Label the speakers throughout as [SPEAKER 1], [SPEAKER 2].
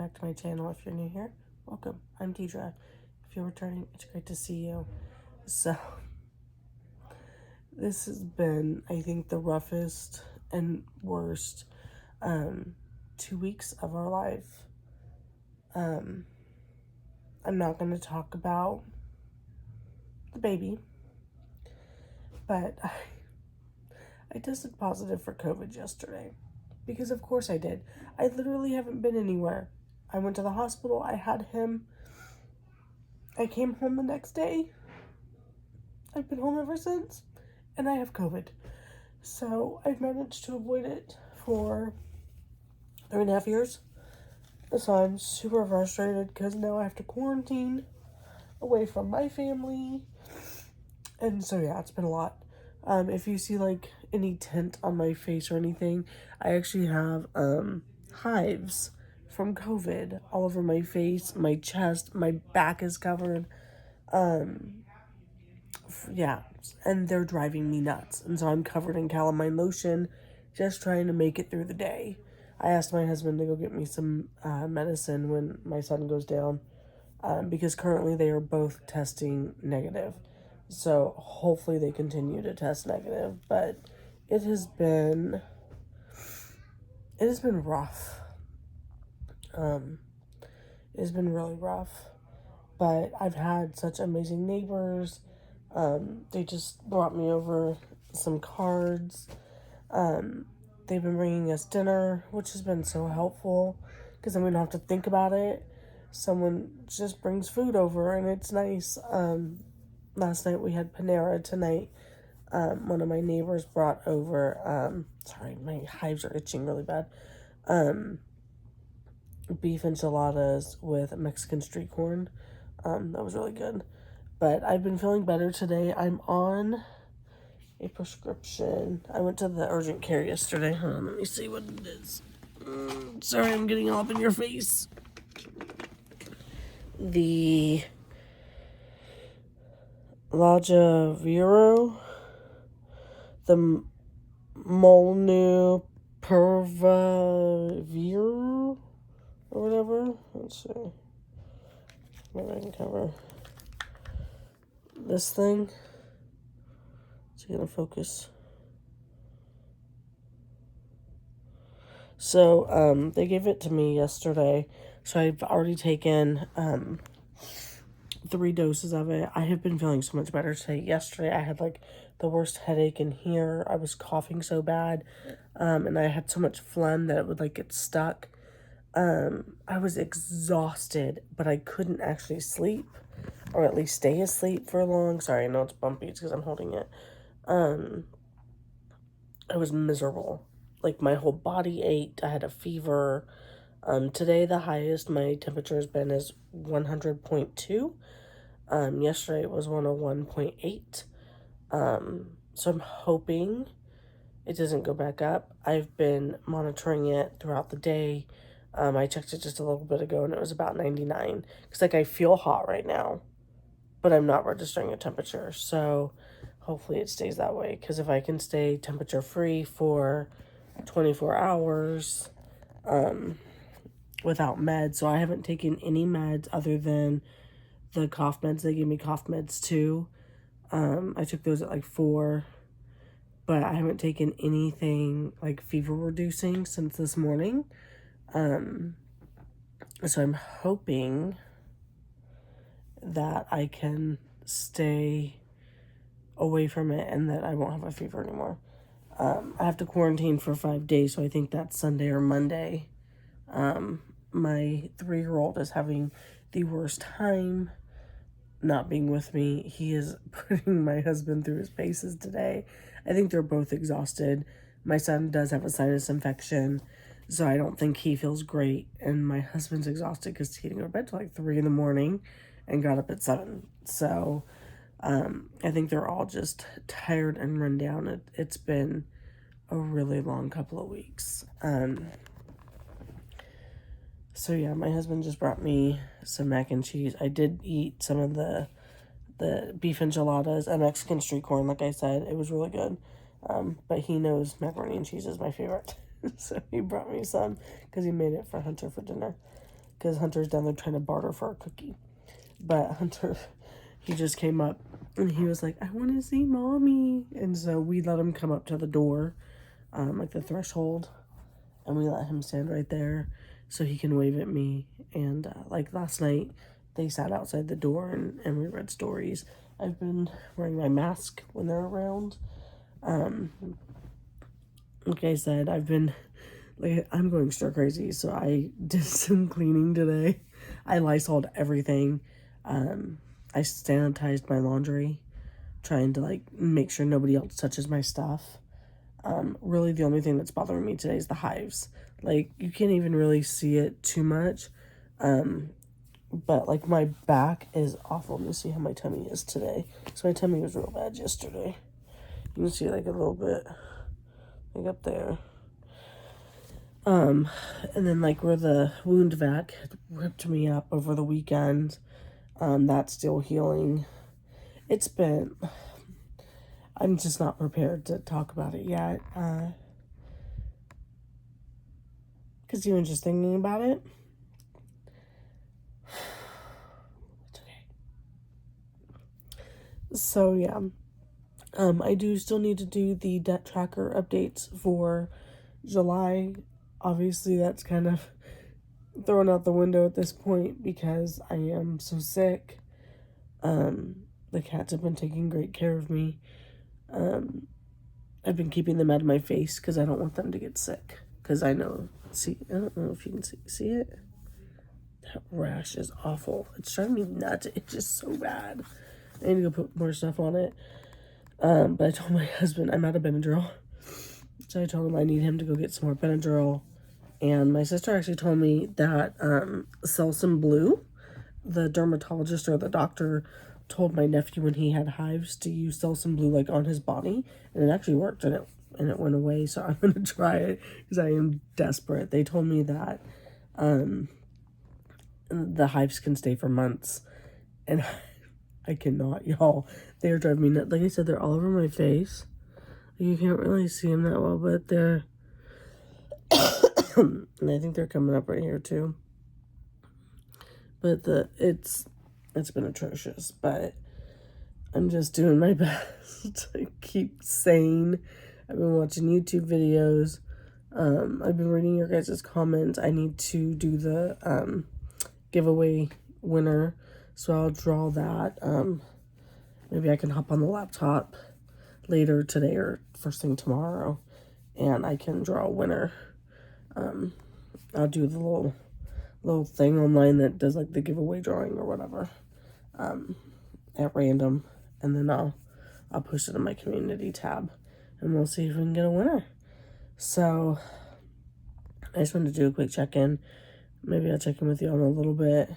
[SPEAKER 1] back to my channel. If you're new here, welcome. I'm Deidra. If you're returning, it's great to see you. So, this has been, I think, the roughest and worst 2 weeks of our life. I'm not going to talk about the baby, but I tested positive for COVID yesterday. Because of course I did. I literally haven't been anywhere. I went to the hospital. I had him. I came home the next day. I've been home ever since. And I have COVID. So I've managed to avoid it for 3.5 years. So I'm super frustrated because now I have to quarantine away from my family. And so yeah, it's been a lot. If you see like any tint on my face or anything, I actually have hives from COVID all over my face, my chest, my back is covered. Yeah, and they're driving me nuts. And so I'm covered in calamine lotion, just trying to make it through the day. I asked my husband to go get me some medicine when my son goes down, because currently they are both testing negative. So hopefully they continue to test negative, but it has been rough. It has been really rough, but I've had such amazing neighbors. They just brought me over some cards. They've been bringing us dinner, which has been so helpful because then we don't have to think about it. Someone just brings food over and it's nice. Last night we had Panera. Tonight, one of my neighbors brought over, sorry, my hives are itching really bad, beef enchiladas with Mexican street corn. That was really good. But I've been feeling better today. I'm on a prescription. I went to the urgent care yesterday. Hold on, let me see what it is. Sorry, I'm getting all up in your face. The Lajaviro, the Molnupiravir, or whatever. Let's see. Maybe I can cover this thing. It's gonna focus. So, they gave it to me yesterday. So I've already taken 3 doses of it. I have been feeling so much better today. Yesterday I had like the worst headache in here. I was coughing so bad. And I had so much phlegm that it would like get stuck. I was exhausted, but I couldn't actually sleep, or at least stay asleep for long. Sorry, I know it's bumpy. It's because I'm holding it. I was miserable. Like my whole body ached. I had a fever. Today the highest my temperature has been is 100.2. Yesterday it was 101.8. So I'm hoping it doesn't go back up. I've been monitoring it throughout the day. I checked it just a little bit ago and it was about 99. Because like I feel hot right now, but I'm not registering a temperature. So hopefully it stays that way. Because if I can stay temperature free for 24 hours without meds. So I haven't taken any meds other than the cough meds. They gave me cough meds too. I took those at like 4. But I haven't taken anything like fever reducing since this morning. So I'm hoping that I can stay away from it and that I won't have a fever anymore. I have to quarantine for 5 days, so I think that's Sunday or Monday. My 3-year-old is having the worst time not being with me. He is putting my husband through his paces today. I think they're both exhausted. My son does have a sinus infection, so I don't think he feels great. And my husband's exhausted because he didn't go to bed till like 3 in the morning and got up at 7. So I think they're all just tired and run down. It's been a really long couple of weeks. So yeah, my husband just brought me some mac and cheese. I did eat some of the beef enchiladas and Mexican street corn, like I said. It was really good. But he knows macaroni and cheese is my favorite. So he brought me some because he made it for Hunter for dinner. because Hunter's down there trying to barter for a cookie. But Hunter, he just came up and he was like, I want to see mommy. And so we let him come up to the door, like the threshold, and we let him stand right there so he can wave at me. And like last night, they sat outside the door and we read stories. I've been wearing my mask when they're around. Like I said, I'm going stir crazy, so I did some cleaning today. I Lysoled everything. I sanitized my laundry, trying to like make sure nobody else touches my stuff. Really the only thing that's bothering me today is the hives. Like, you can't even really see it too much. But like my back is awful. Let me see how my tummy is today. So my tummy was real bad yesterday. You can see like a little bit, like up there. And then like where the wound vac had ripped me up over the weekend, that's still healing. I'm just not prepared to talk about it yet. Because even just thinking about it, it's okay. So yeah, I do still need to do the debt tracker updates for July. Obviously, that's kind of thrown out the window at this point because I am so sick. The cats have been taking great care of me. I've been keeping them out of my face because I don't want them to get sick. Because I don't know if you can see it. That rash is awful. It's driving me nuts. It's just so bad. I need to go put more stuff on it. But I told my husband I'm out of Benadryl. So I told him I need him to go get some more Benadryl. And my sister actually told me that Selsun Blue, the dermatologist or the doctor, told my nephew when he had hives to use Selsun Blue like on his body, and it actually worked, and it went away. So I'm gonna try it because I am desperate. They told me that the hives can stay for months, and I cannot, y'all. They are driving me nuts. Like I said, they're all over my face. You can't really see them that well, but they're and I think they're coming up right here too. But it's been atrocious, but I'm just doing my best to keep sane. I've been watching YouTube videos. I've been reading your guys' comments. I need to do the giveaway winner, so I'll draw that. Maybe I can hop on the laptop later today or first thing tomorrow, and I can draw a winner. I'll do the little thing online that does like the giveaway drawing or whatever at random, and then I'll post it in my community tab, and we'll see if we can get a winner. So I just wanted to do a quick check-in. Maybe I'll check in with you on a little bit.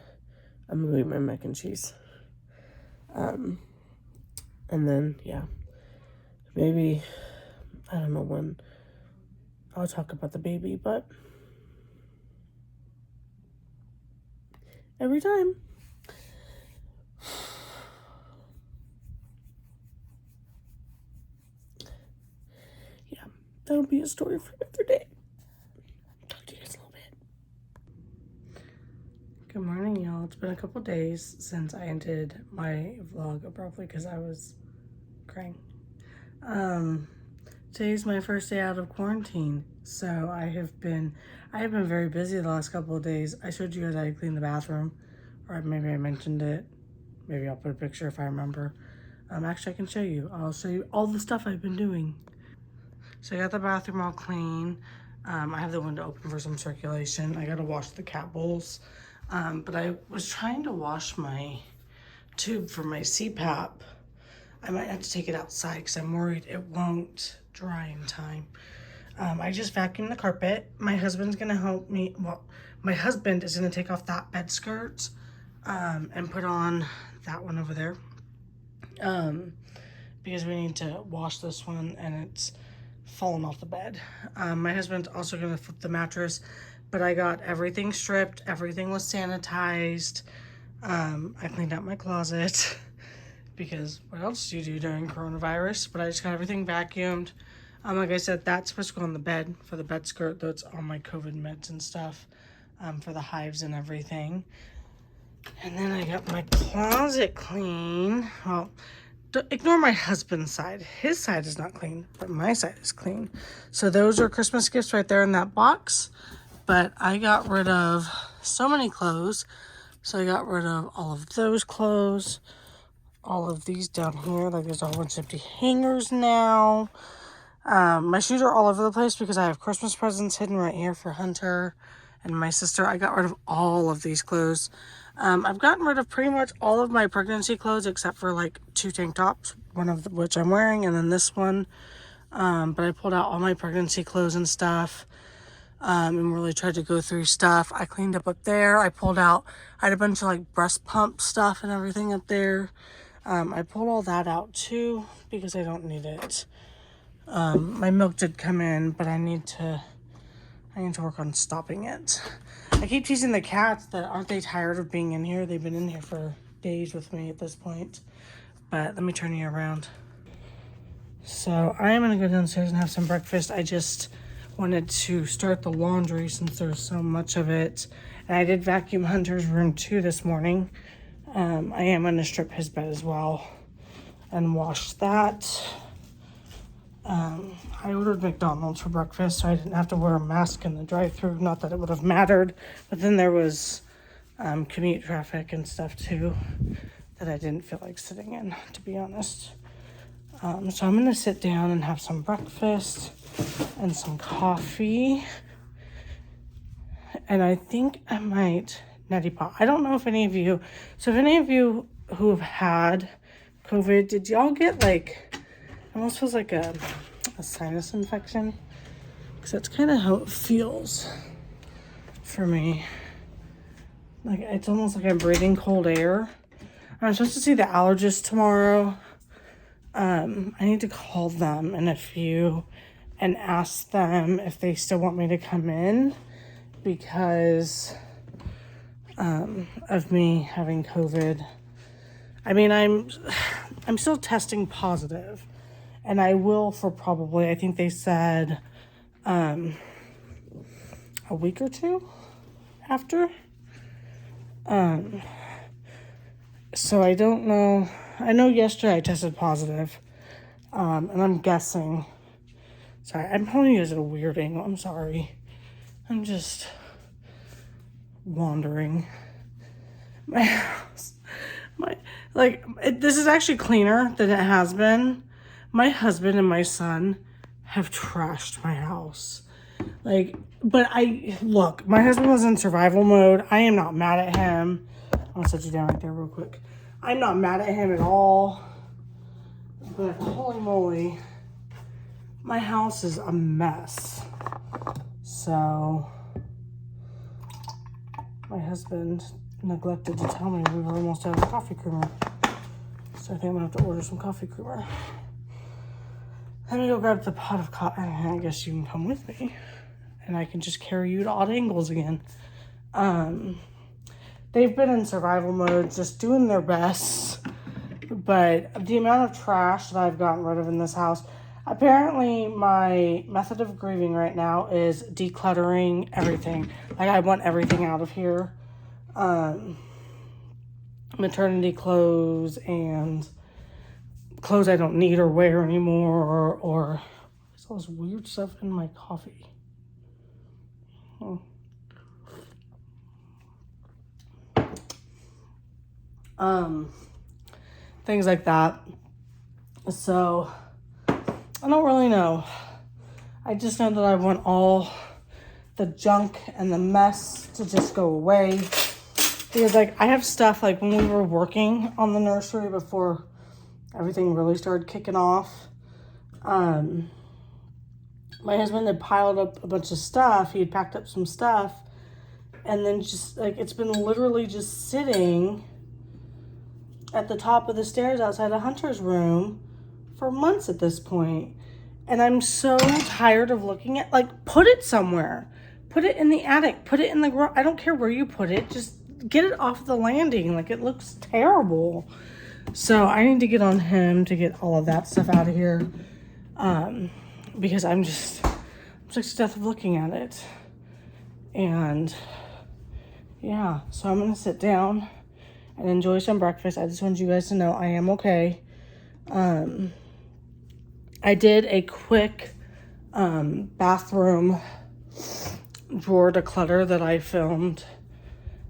[SPEAKER 1] I'm gonna eat my mac and cheese, and then yeah, maybe I don't know when I'll talk about the baby, but every time. Yeah, that'll be a story for another day. Talk to you guys a little bit. Good morning, y'all. It's been a couple days since I ended my vlog abruptly because I was crying. Today's my first day out of quarantine, so I have been very busy the last couple of days. I showed you guys I cleaned the bathroom, or maybe I mentioned it. Maybe I'll put a picture if I remember. Actually, I can show you. I'll show you all the stuff I've been doing. So I got the bathroom all clean. I have the window open for some circulation. I gotta wash the cat bowls. But I was trying to wash my tube for my CPAP. I might have to take it outside because I'm worried it won't dry in time. I just vacuumed the carpet. My husband's gonna help me. Well, my husband is gonna take off that bed skirt and put on that one over there. Because we need to wash this one and it's fallen off the bed. My husband's also gonna flip the mattress, but I got everything stripped. Everything was sanitized. I cleaned out my closet. Because what else do you do during coronavirus? But I just got everything vacuumed. Like I said, that's supposed to go on the bed for the bed skirt, though it's on my COVID meds and stuff. for the hives and everything. And then I got my closet clean. Well, ignore my husband's side. His side is not clean, but my side is clean. So those are Christmas gifts right there in that box. But I got rid of so many clothes. So I got rid of all of those clothes. All of these down here. Like there's a whole bunch of empty hangers now. My shoes are all over the place because I have Christmas presents hidden right here for Hunter and my sister. I got rid of all of these clothes. I've gotten rid of pretty much all of my pregnancy clothes except for like 2 tank tops, one of which I'm wearing, and then this one. But I pulled out all my pregnancy clothes and stuff, and really tried to go through stuff. I cleaned up there. I had a bunch of like breast pump stuff and everything up there. I pulled all that out too because I don't need it. My milk did come in, but I need to work on stopping it. I keep teasing the cats that aren't they tired of being in here? They've been in here for days with me at this point. But let me turn you around. So I am going to go downstairs and have some breakfast. I just wanted to start the laundry since there's so much of it. And I did vacuum Hunter's room too this morning. I am going to strip his bed as well and wash that. I ordered McDonald's for breakfast, so I didn't have to wear a mask in the drive-thru. Not that it would have mattered, but then there was commute traffic and stuff too that I didn't feel like sitting in, to be honest. So I'm gonna sit down and have some breakfast and some coffee. And I think I might neti pot. I don't know if any of you, so if any of you who have had COVID, did y'all get like, it almost feels like a sinus infection, because that's kind of how it feels for me. Like it's almost like I'm breathing cold air. I'm supposed to see the allergist tomorrow. I need to call them in a few and ask them if they still want me to come in because of me having COVID. I mean, I'm still testing positive. And I will for probably, I think they said, a week or 2 after. So I don't know. I know yesterday I tested positive. And I'm guessing. Sorry, I'm holding you guys at a weird angle. I'm sorry. I'm just wandering. My house. This is actually cleaner than it has been. My husband and my son have trashed my house. But look, my husband was in survival mode. I am not mad at him. I'll set you down right there real quick. I'm not mad at him at all. But holy moly, my house is a mess. So, my husband neglected to tell me we were almost out of coffee creamer. So I think I'm gonna have to order some coffee creamer. Let me go grab the pot of coffee. I guess you can come with me. And I can just carry you to odd angles again. They've been in survival mode, just doing their best. But the amount of trash that I've gotten rid of in this house, apparently my method of grieving right now is decluttering everything. Like I want everything out of here. Maternity clothes and clothes I don't need or wear anymore, or there's all this weird stuff in my coffee. Things like that. So I don't really know. I just know that I want all the junk and the mess to just go away. Because I have stuff like when we were working on the nursery before everything really started kicking off. My husband had piled up a bunch of stuff. He had packed up some stuff. And then just it's been literally just sitting at the top of the stairs outside of Hunter's room for months at this point. And I'm so tired of looking at, put it somewhere. Put it in the attic. Put it in the garage. I don't care where you put it. Just get it off the landing. It looks terrible. So I need to get on him to get all of that stuff out of here. Because I'm sick to death of looking at it. And yeah, so I'm going to sit down and enjoy some breakfast. I just wanted you guys to know I am okay. I did a quick bathroom drawer declutter that I filmed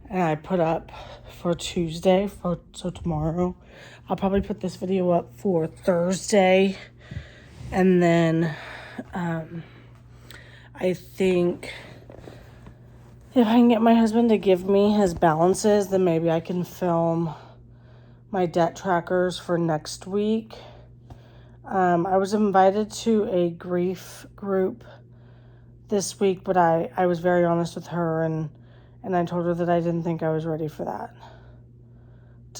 [SPEAKER 1] and I put up for Tuesday, so tomorrow. I'll probably put this video up for Thursday. And then I think if I can get my husband to give me his balances, then maybe I can film my debt trackers for next week. I was invited to a grief group this week, but I was very honest with her and I told her that I didn't think I was ready for that.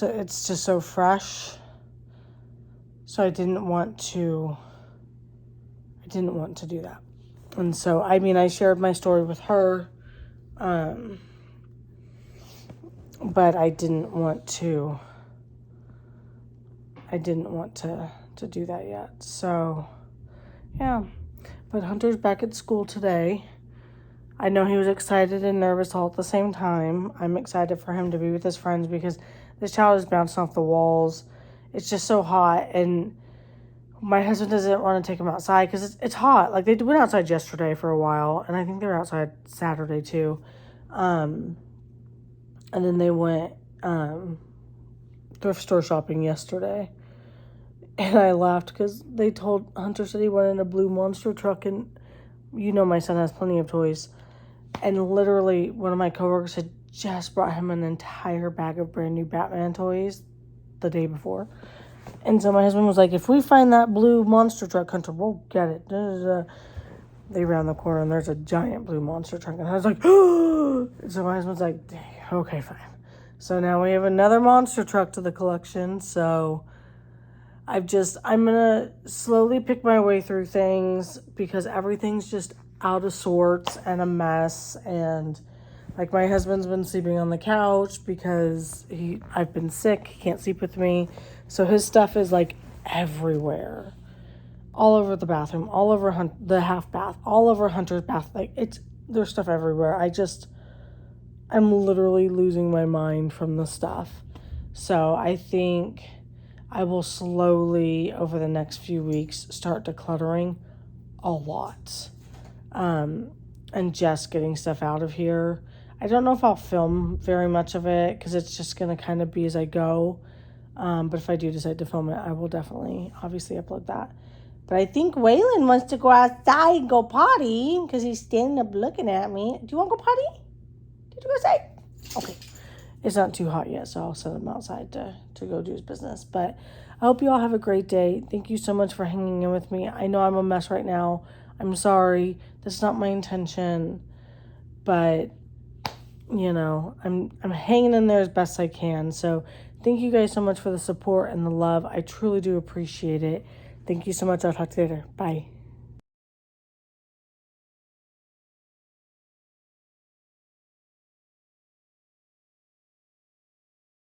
[SPEAKER 1] It's just so fresh. So I didn't want to do that. And so, I mean, I shared my story with her, but I didn't want to do that yet. So, yeah. But Hunter's back at school today. I know he was excited and nervous all at the same time. I'm excited for him to be with his friends because this child is bouncing off the walls. It's just so hot, and my husband doesn't want to take him outside because it's hot. Like, they went outside yesterday for a while, and I think they were outside Saturday too. And then they went thrift store shopping yesterday. And I laughed because they told Hunter said he wanted a blue monster truck, and you know my son has plenty of toys. And literally, one of my coworkers had just brought him an entire bag of brand new Batman toys the day before. And so my husband was like, if we find that blue monster truck, Hunter, we'll get it. They round the corner and there's a giant blue monster truck. And I was like, oh! So my husband's like, okay, fine. So now we have another monster truck to the collection. So I'm going to slowly pick my way through things because everything's just out of sorts and a mess. And like, my husband's been sleeping on the couch because I've been sick. He can't sleep with me. So his stuff is like everywhere, all over the bathroom, all over the half bath, all over Hunter's bath. Like, there's stuff everywhere. I'm literally losing my mind from the stuff. So I think I will slowly, over the next few weeks, start decluttering a lot. And just getting stuff out of here. I don't know if I'll film very much of it because it's just going to kind of be as I go. But if I do decide to film it, I will definitely, obviously, upload that. But I think Waylon wants to go outside and go potty because he's standing up looking at me. Do you want to go potty? Did you go outside? Okay. It's not too hot yet, so I'll send him outside to go do his business. But I hope you all have a great day. Thank you so much for hanging in with me. I know I'm a mess right now. I'm sorry. That's not my intention. But, you know, I'm hanging in there as best I can. So thank you guys so much for the support and the love. I truly do appreciate it. Thank you so much. I'll talk to you later. Bye.